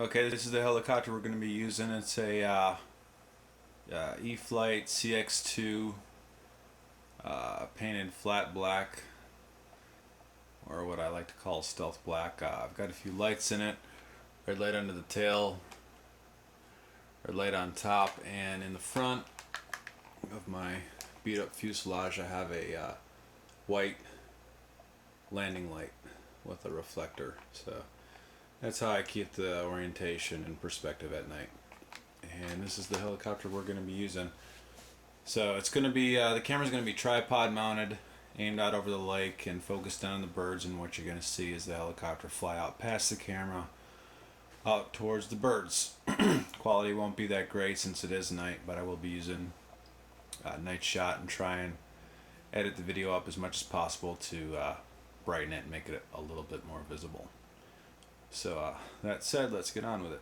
Okay, this is the helicopter we're going to be using. It's a E-Flite CX2 painted flat black, or what I like to call stealth black. I've got a few lights in it. Red light under the tail, red light on top, and in the front of my beat up fuselage I have a white landing light with a reflector. So that's how I keep the orientation and perspective at night. And this is the helicopter we're going to be using. So it's going to be, the camera's going to be tripod mounted, aimed out over the lake and focused on the birds, and what you're going to see is the helicopter fly out past the camera out towards the birds. Quality won't be that great since it is night, but I will be using night shot and try and edit the video up as much as possible to brighten it and make it a little bit more visible. So that said, let's get on with it.